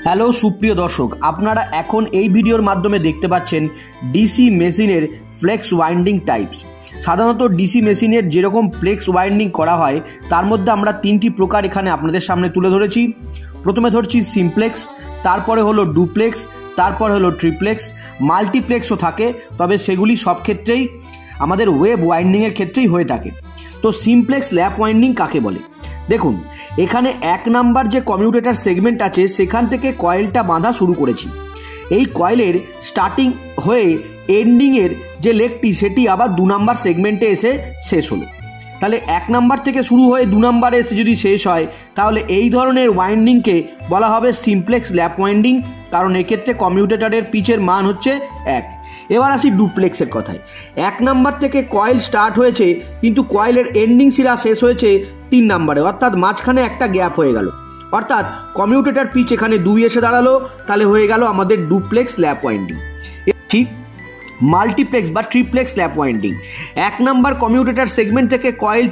Hello সুপ্রিয় দর্শক, আপনারা এখন এই ভিডিওর মাধ্যমে দেখতে পাচ্ছেন ডিসি মেশিনের ফ্লেক্স ওয়াইন্ডিং টাইপস। সাধারণত ডিসি মেশিনের যেরকম ফ্লেক্স ওয়াইন্ডিং করা হয় তার মধ্যে আমরা তিনটি প্রকার এখানে আপনাদের সামনে তুলে ধরেছি। প্রথমে ধরছি সিমপ্লেক্স, তারপরে হলো ডুপ্লেক্স, তারপর হলো ট্রিপ্লেক্স, মাল্টিপ্লেক্সও থাকে, তবে সেগুলি সব ক্ষেত্রেই আমাদের ওয়েব ওয়াইন্ডিংয়ের ক্ষেত্রেই হয়ে থাকে। তো সিমপ্লেক্স ল্যাপ ওয়াইন্ডিং কাকে বলে? দেখুন, এখানে 1 নাম্বার যে কমিউটেটর সেগমেন্ট আছে সেখান থেকে কয়েলটা বাঁধা শুরু করেছি। এই কয়েলের স্টার্টিং হয়ে এন্ডিংয়ের যে লেগটি সেটি আবার 2 নাম্বার সেগমেন্টে এসে শেষ হলো। তাহলে 1 নাম্বার থেকে শুরু হয়ে 2 নাম্বারে এসে যদি শেষ হয় তাহলে এই ধরনের ওয়াইন্ডিংকে বলা হবে সিমপ্লেক্স ল্যাপ ওয়াইন্ডিং, কারণ এক্ষেত্রে কমিউটেটরের পিচের মান হচ্ছে 1। এবার আসি ডুপ্লেক্সের কথায়। 1 নাম্বার থেকে কয়েল স্টার্ট হয়েছে কিন্তু কয়েলের এন্ডিং শিরা শেষ হয়েছে 3 নাম্বারে, অর্থাৎ মাঝখানে একটা গ্যাপ হয়ে গেল, অর্থাৎ কমিউটেটর পিচ এখানে 2 এসে দাঁড়ালো, তাহলে হয়ে গেল আমাদের ডুপ্লেক্স ল্যাপ ওয়াইন্ডিং। মাল্টিপ্লেক্স বা ট্রিপ্লেক্স ল্যাপ ওয়াইন্ডিং। 1 নাম্বার কমিউটেটর সেগমেন্ট থেকে কয়েল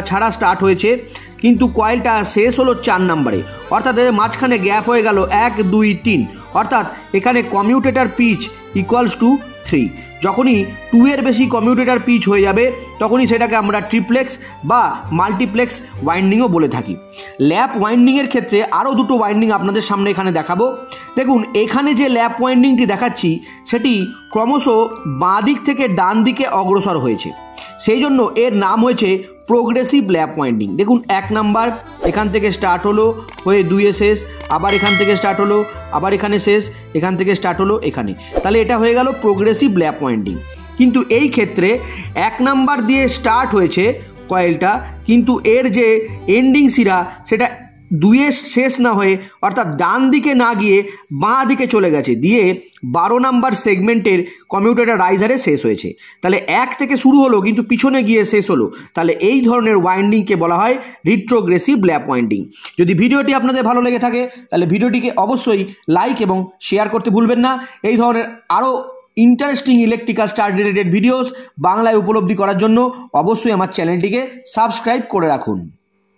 ছাড়া স্টার্ট হয়েছে কিন্তু কয়েলটা শেষ হলো 4 নাম্বারে, অর্থাৎ এর মাঝখানে গ্যাপ হয়ে গেল 1 2 3, অর্থাৎ এখানে কমিউটেটর পিচ ইকুয়ালস টু 3। যখনই 2 এর বেশি কমিউটেটর পিচ হয়ে যাবে তখনই সেটাকে আমরা ট্রিপ্লেক্স বা মাল্টিপ্লেক্স ওয়াইন্ডিংও বলে থাকি। ল্যাপ ওয়াইন্ডিংয়ের ক্ষেত্রে আরও দুটো ওয়াইন্ডিং আপনাদের সামনে এখানে দেখাবো। দেখুন, এখানে যে ল্যাপ ওয়াইন্ডিংটি দেখাচ্ছি সেটি ক্রমশ বাঁ দিক থেকে ডান দিকে অগ্রসর হয়েছে, সেই জন্য এর নাম হয়েছে প্রোগ্রেসিভ ল্যাপ ওয়াইন্ডিং। দেখুন, 1 নাম্বার এখান থেকে স্টার্ট হলো হয়ে 2-এ শেষ, আবার এখান থেকে স্টার্ট হলো, আবার এখানে শেষ, এখান থেকে স্টার্ট হলো এখানে, তাহলে এটা হয়ে গেল প্রোগ্রেসিভ ল্যাপ ওয়াইন্ডিং। কিন্তু এই ক্ষেত্রে 1 নাম্বার দিয়ে স্টার্ট হয়েছে কয়েলটা, কিন্তু এর যে এন্ডিং শিরা সেটা 2-এ শেষ না হয়ে অর্থাৎ ডান দিকে না গিয়ে বাঁ দিকে চলে গেছে, দিয়ে 12 নাম্বার সেগমেন্টের কমিউটেটর রাইজারে শেষ হয়েছে। তাহলে 1 থেকে শুরু হলো কিন্তু পিছনে গিয়ে শেষ হলো, তাহলে এই ধরনের ওয়াইন্ডিংকে বলা হয় রিট্রোগ্রেসিভ ল্যাপ ওয়াইন্ডিং। যদি ভিডিওটি আপনাদের ভালো লেগে থাকে তাহলে ভিডিওটিকে অবশ্যই লাইক এবং শেয়ার করতে ভুলবেন না। এই ধরনের আরও interesting electrical star related videos বাংলায় উপলব্ধি করার জন্য অবশ্যই আমার চ্যানেলটিকে সাবস্ক্রাইব করে রাখুন।